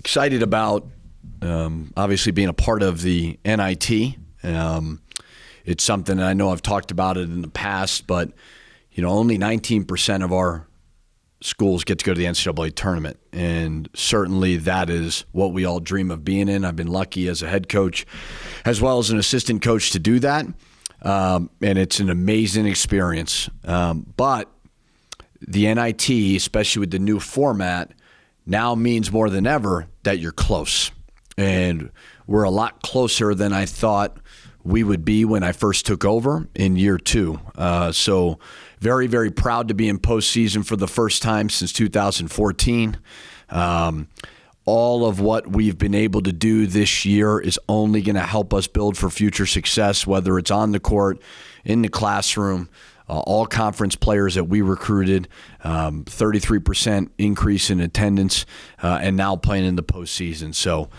excited about obviously being a part of the NIT. It's something that I know I've talked about it in the past, but only 19% of our schools get to go to the NCAA tournament, and certainly that is what we all dream of being in. I've been lucky as a head coach as well as an assistant coach to do that, and it's an amazing experience. But the NIT, especially with the new format, now means more than ever that you're close. And we're a lot closer than I thought we would be when I first took over in year 2. So very, very proud to be in postseason for the first time since 2014. All of what we've been able to do this year is only going to help us build for future success, whether it's on the court, in the classroom. All conference players that we recruited, 33% increase in attendance, and now playing in the postseason. So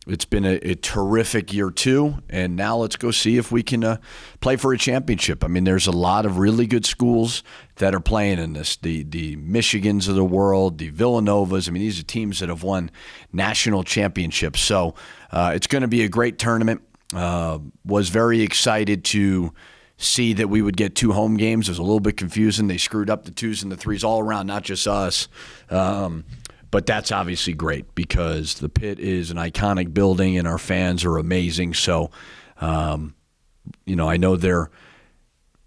it's been a terrific year 2, and now let's go see if we can play for a championship. I mean, there's a lot of really good schools that are playing in this. The Michigans of the world, the Villanovas. I mean, these are teams that have won national championships. So it's going to be a great tournament. Was very excited to see that we would get 2 home games. It was a little bit confusing. They screwed up the 2s and the 3s all around, not just us. But that's obviously great because the Pit is an iconic building and our fans are amazing. So, I know they're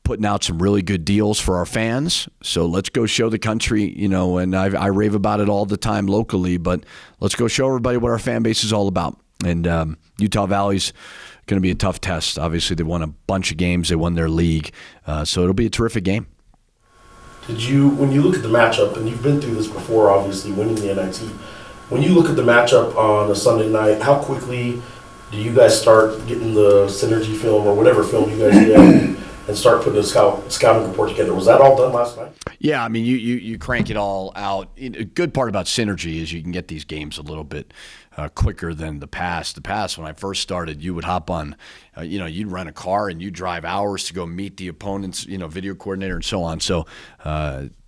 putting out some really good deals for our fans. So let's go show the country, and I rave about it all the time locally, but let's go show everybody what our fan base is all about. And Utah Valley's going to be a tough test. Obviously, they won a bunch of games. They won their league. So it'll be a terrific game. When you look at the matchup, and you've been through this before, obviously, winning the NIT, when you look at the matchup on a Sunday night, how quickly do you guys start getting the synergy film or whatever film you guys get and start putting a scouting report together? Was that all done last night? Yeah, I mean, you crank it all out. A good part about synergy is you can get these games a little bit quicker than the past. The past, when I first started, you would hop on, you'd rent a car and you'd drive hours to go meet the opponent's, video coordinator and so on. So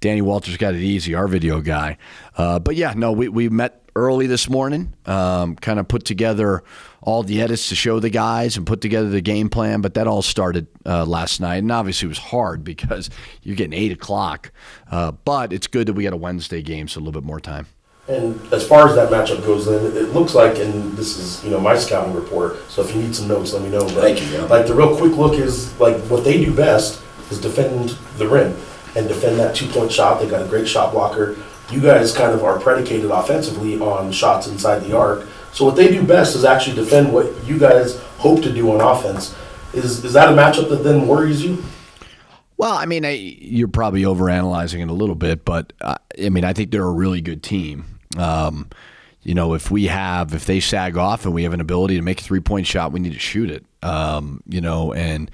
Danny Walters got it easy, our video guy. But yeah, no, we met early this morning, kind of put together all the edits to show the guys and put together the game plan. But that all started last night. And obviously it was hard because you're getting 8 o'clock. But it's good that we got a Wednesday game, so a little bit more time. And as far as that matchup goes, then it looks like, and this is my scouting report. So if you need some notes, let me know. But thank you. Like the real quick look is like what they do best is defend the rim and defend that 2-point shot. They got a great shot blocker. You guys kind of are predicated offensively on shots inside the arc. So what they do best is actually defend what you guys hope to do on offense. Is that a matchup that then worries you? Well, I mean, you're probably overanalyzing it a little bit, but I think they're a really good team. If they sag off and we have an ability to make a 3-point shot, we need to shoot it. And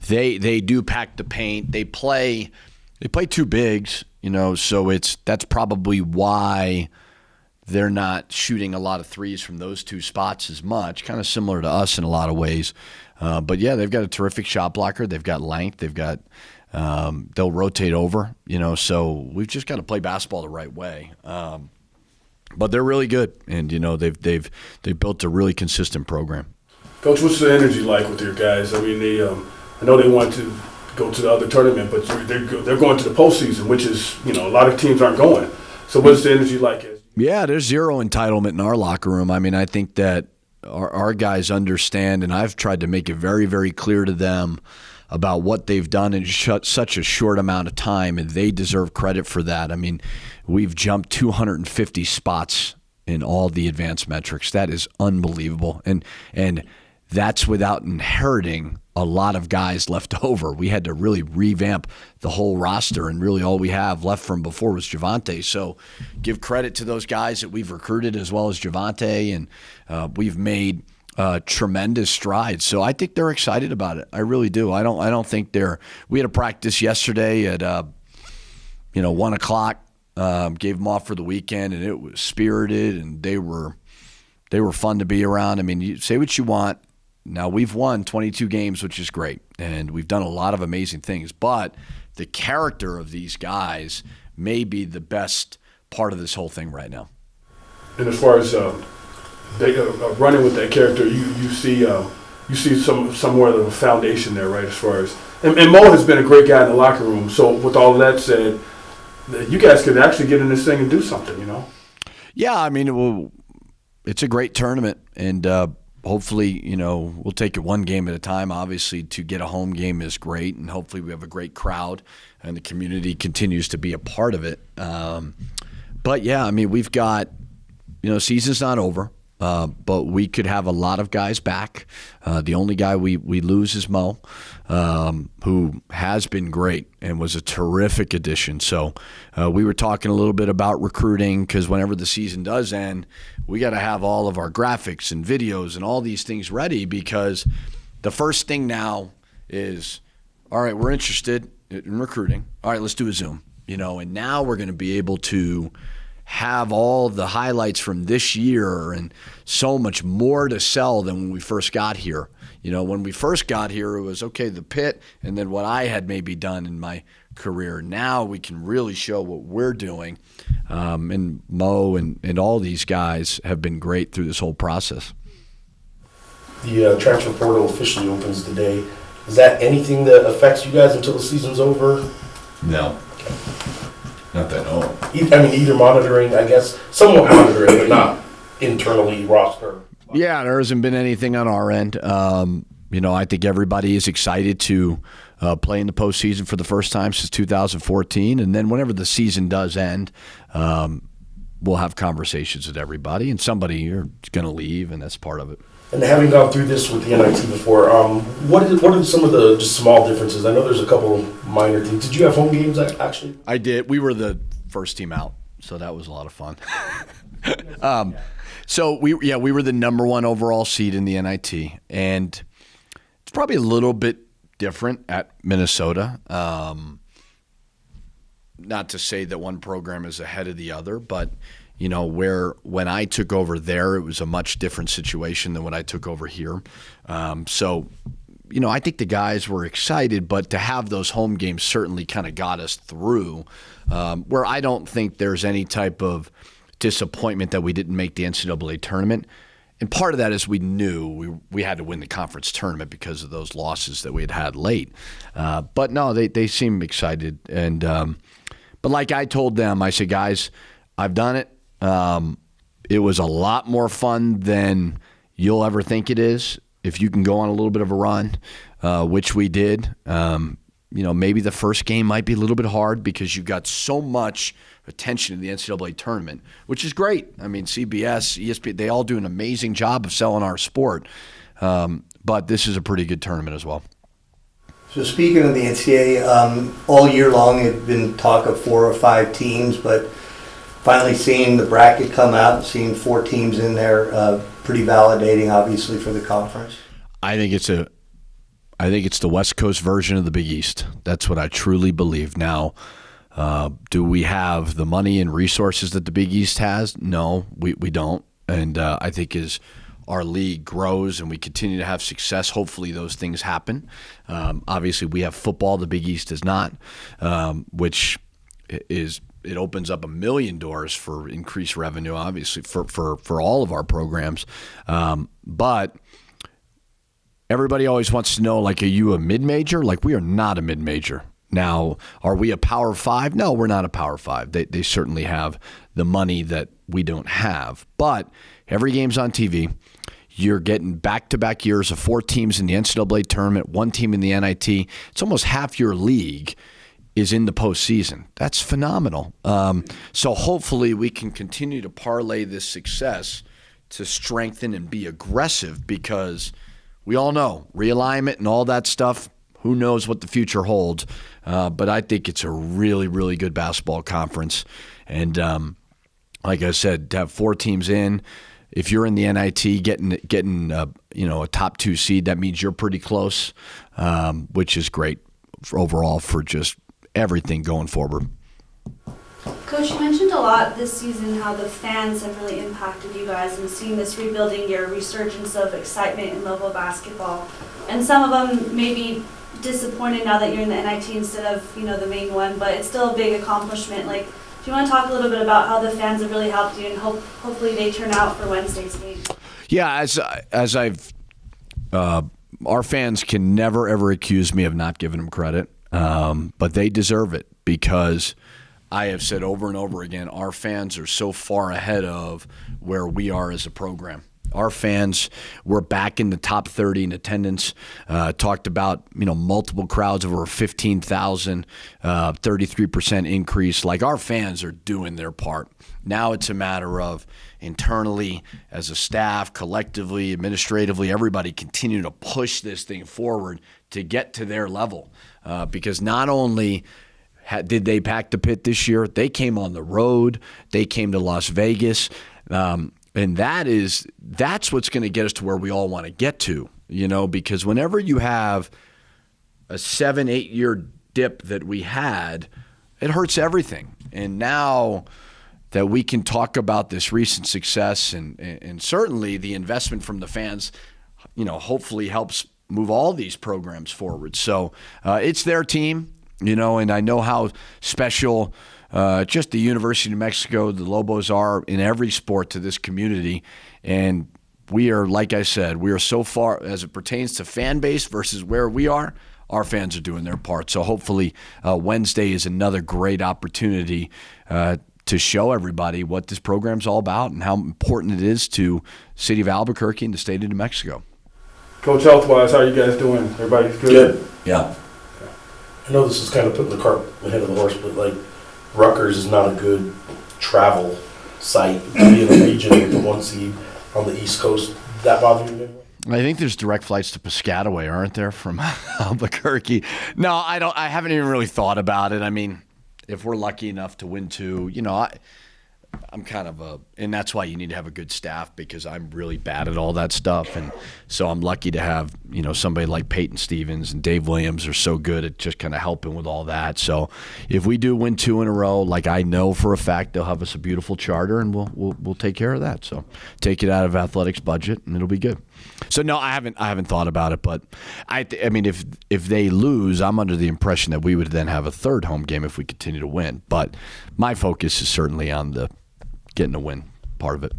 they do pack the paint. They play 2 bigs, so that's probably why they're not shooting a lot of threes from those 2 spots as much, kind of similar to us in a lot of ways. But yeah, they've got a terrific shot blocker. They've got length. They've got, they'll rotate over, so we've just got to play basketball the right way. But they're really good, and they've built a really consistent program. Coach, what's the energy like with your guys? I mean, I know they want to go to the other tournament, but they're going to the postseason, which is a lot of teams aren't going. So what's the energy like? Yeah, there's zero entitlement in our locker room. I mean, I think that our guys understand, and I've tried to make it very, very clear to them about what they've done in such a short amount of time, and they deserve credit for that. I mean, we've jumped 250 spots in all the advanced metrics. That is unbelievable, and that's without inheriting a lot of guys left over. We had to really revamp the whole roster, and really all we have left from before was Javante. So give credit to those guys that we've recruited as well as Javante, and we've made tremendous strides. So I think they're excited about it. I really do. I don't think they're. We had a practice yesterday at 1 o'clock. Gave them off for the weekend, and it was spirited, and they were fun to be around. I mean, you say what you want. Now, we've won 22 games, which is great, and we've done a lot of amazing things, but the character of these guys may be the best part of this whole thing right now. and as far as they running with that character, you see somewhere of a foundation there, right? As far as and Mo has been a great guy in the locker room. So with all of that said, you guys could actually get in this thing and do something, you know? Yeah, I mean, it's a great tournament, and hopefully, we'll take it one game at a time. Obviously, to get a home game is great, and hopefully we have a great crowd, and the community continues to be a part of it. But, yeah, I mean, we've got, season's not over, but we could have a lot of guys back. The only guy we lose is Mo, who has been great and was a terrific addition. So we were talking a little bit about recruiting, because whenever the season does end, we got to have all of our graphics and videos and all these things ready, because the first thing now is, all right, we're interested in recruiting. All right, let's do a Zoom. And now we're going to be able to have all the highlights from this year and so much more to sell than when we first got here. When we first got here, it was, okay, the pit and then what I had maybe done in my career. Now we can really show what we're doing. And Mo and all these guys have been great through this whole process. The transfer portal officially opens today. Is that anything that affects you guys until the season's over? No. Okay. Not that I know of. I mean, either monitoring, I guess, somewhat monitoring, but not internally roster. Yeah, there hasn't been anything on our end. I think everybody is excited to play in the postseason for the first time since 2014. And then whenever the season does end, we'll have conversations with everybody. And somebody is going to leave, and that's part of it. And having gone through this with the NIT before, what are some of the just small differences? I know there's a couple minor things. Did you have home games actually? I did. We were the first team out, so that was a lot of fun. So we were the number 1 overall seed in the NIT, and it's probably a little bit different at Minnesota. Not to say that one program is ahead of the other, but when I took over there, it was a much different situation than when I took over here. So I think the guys were excited, but to have those home games certainly kind of got us through, where I don't think there's any type of disappointment that we didn't make the NCAA tournament. And part of that is we knew we had to win the conference tournament because of those losses that we had late. But no, they seem excited. And but like I told them, I said, guys, I've done it. It was a lot more fun than you'll ever think it is if you can go on a little bit of a run, which we did. Maybe the first game might be a little bit hard because you got so much attention in the NCAA tournament, which is great. I mean, CBS, ESPN, they all do an amazing job of selling our sport. But this is a pretty good tournament as well. So speaking of the NCAA, all year long it had been talk of 4 or 5 teams, but finally seeing the bracket come out and seeing 4 teams in there, pretty validating, obviously, for the conference. I think it's the West Coast version of the Big East. That's what I truly believe. Now, do we have the money and resources that the Big East has? No, we don't. And I think as our league grows and we continue to have success, hopefully those things happen. Obviously, we have football. The Big East does not, which is it opens up a million doors for increased revenue, obviously, for all of our programs. But everybody always wants to know, like, are you a mid-major? Like, we are not a mid-major. Now, are we a Power 5? No, we're not a Power 5. They certainly have the money that we don't have. But every game's on TV. You're getting back-to-back years of 4 teams in the NCAA tournament, 1 team in the NIT. It's almost half your league is in the postseason. That's phenomenal. So hopefully we can continue to parlay this success to strengthen and be aggressive, because we all know realignment and all that stuff, who knows what the future holds. But I think it's a really, really good basketball conference. And like I said, to have 4 teams in, if you're in the NIT getting a top 2 seed, that means you're pretty close, which is great overall for just everything going forward. Coach, you mentioned a lot this season how the fans have really impacted you guys, and seeing this rebuilding year, resurgence of excitement in level basketball. And some of them may be disappointed now that you're in the NIT instead of the main one, but it's still a big accomplishment. Like, Do you want to talk a little bit about how the fans have really helped you, and hopefully they turn out for Wednesday's game? Yeah, as I've, our fans can never ever accuse me of not giving them credit, but they deserve it, because I have said over and over again, our fans are so far ahead of where we are as a program. Our fans were back in the top 30 in attendance. Talked about, multiple crowds of over 15,000, 33% increase. Like, our fans are doing their part. Now it's a matter of internally, as a staff, collectively, administratively, everybody continue to push this thing forward to get to their level. Because not only did they pack the pit this year, they came on the road. They came to Las Vegas. And that's what's going to get us to where we all want to get to, because whenever you have a 7-8 year dip that we had, it hurts everything. And now that we can talk about this recent success and certainly the investment from the fans, hopefully helps move all these programs forward. So it's their team, and I know how special just the University of New Mexico, the Lobos are in every sport to this community. And we are, like I said, we are so far as it pertains to fan base versus where we are, our fans are doing their part. So hopefully Wednesday is another great opportunity to show everybody what this program's all about and how important it is to the city of Albuquerque and the state of New Mexico. Coach, health-wise, how are you guys doing? Everybody's good? Good. Yeah. I know this is kind of putting the cart ahead of the horse, but like, Rutgers is not a good travel site to be in the region with the 1 seed on the East Coast. That bother you? I think there's direct flights to Piscataway, aren't there, from Albuquerque? No, I don't. I haven't even really thought about it. I mean, if we're lucky enough to win 2, I'm kind of and that's why you need to have a good staff, because I'm really bad at all that stuff. And so I'm lucky to have, somebody like Peyton Stevens and Dave Williams are so good at just kind of helping with all that. So if we do win 2 in a row, like, I know for a fact they'll have us a beautiful charter, and we'll take care of that. So take it out of athletics budget and it'll be good. So no, I haven't thought about it, but I mean, if they lose, I'm under the impression that we would then have a third home game if we continue to win. But my focus is certainly on the getting a win part of it.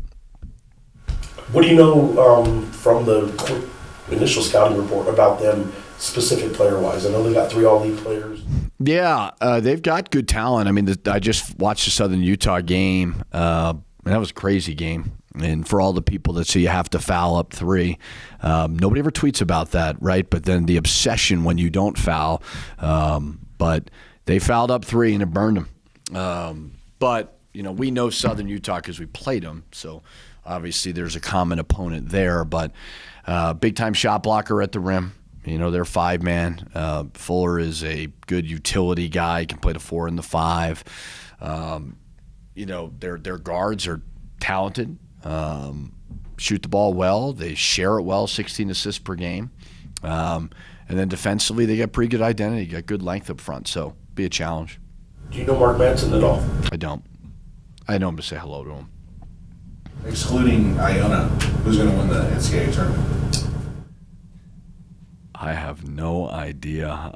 What do you know from the initial scouting report about them, specific player-wise? I know they got 3 all-league players. Yeah, they've got good talent. I mean, I just watched the Southern Utah game, and that was a crazy game. And for all the people that say you have to foul up 3, nobody ever tweets about that, right? But then the obsession when you don't foul. But they fouled up 3 and it burned them. But we know Southern Utah because we played them, so obviously there's a common opponent there. But big-time shot blocker at the rim. They're 5-man. Fuller is a good utility guy. He can play the 4 and the 5. Their guards are talented. Shoot the ball well. They share it well, 16 assists per game. And then defensively, they got pretty good identity. Got good length up front, so be a challenge. Do you know Mark Manson at all? I don't. I know him to say hello to him. Excluding Iona, who's going to win the NCAA tournament? I have no idea.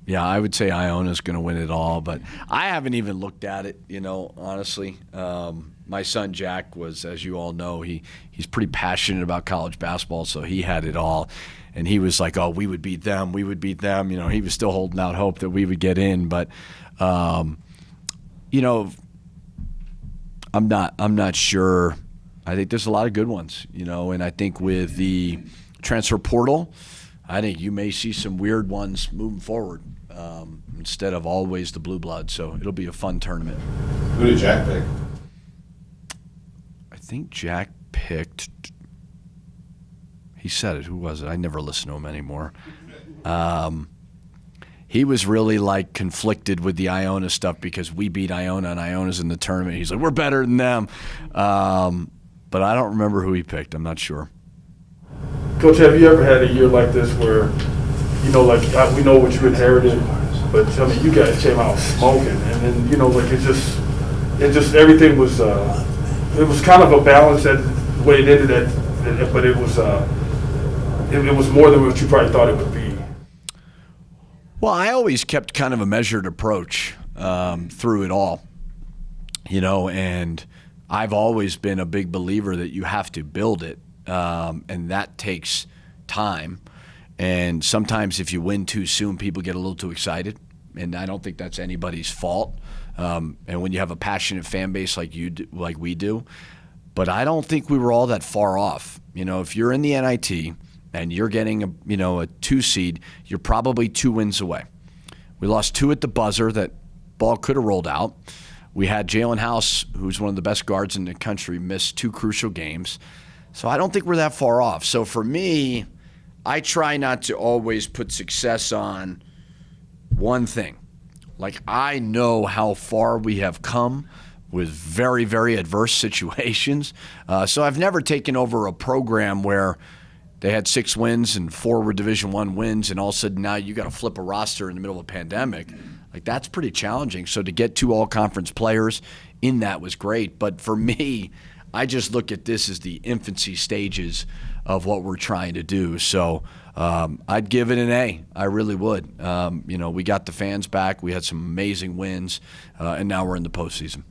Yeah, I would say Iona's going to win it all, but I haven't even looked at it, honestly. My son Jack was, as you all know, he's pretty passionate about college basketball, so he had it all. And he was like, oh, we would beat them. He was still holding out hope that we would get in. But, I'm not sure. I think there's a lot of good ones, and I think with the transfer portal, I think you may see some weird ones moving forward instead of always the blue blood. So it'll be a fun tournament. Who did Jack pick? I think Jack picked. He said it. Who was it? I never listen to him anymore. He was really conflicted with the Iona stuff because we beat Iona and Iona's in the tournament. He's like, we're better than them. But I don't remember who he picked. I'm not sure. Coach, have you ever had a year like this where, we know what you inherited, but you guys came out smoking, and then it just everything was it was kind of a balance that the way it ended, but it was more than what you probably thought it would be. Well, I always kept kind of a measured approach through it all. And I've always been a big believer that you have to build it, and that takes time. And sometimes if you win too soon, people get a little too excited, and I don't think that's anybody's fault. And when you have a passionate fan base like we do, but I don't think we were all that far off. If you're in the NIT and you're getting a 2 seed, you're probably 2 wins away. We lost 2 at the buzzer. That ball could have rolled out. We had Jalen House, who's one of the best guards in the country, miss 2 crucial games. So I don't think we're that far off. So for me, I try not to always put success on one thing. Like, I know how far we have come with very, very adverse situations. So I've never taken over a program where they had 6 wins and 4 were Division I wins, and all of a sudden now you got to flip a roster in the middle of a pandemic. Like, that's pretty challenging. So to get 2 all-conference players in that was great. But for me, I just look at this as the infancy stages of what we're trying to do. So I'd give it an A. I really would. We got the fans back. We had some amazing wins, and now we're in the postseason.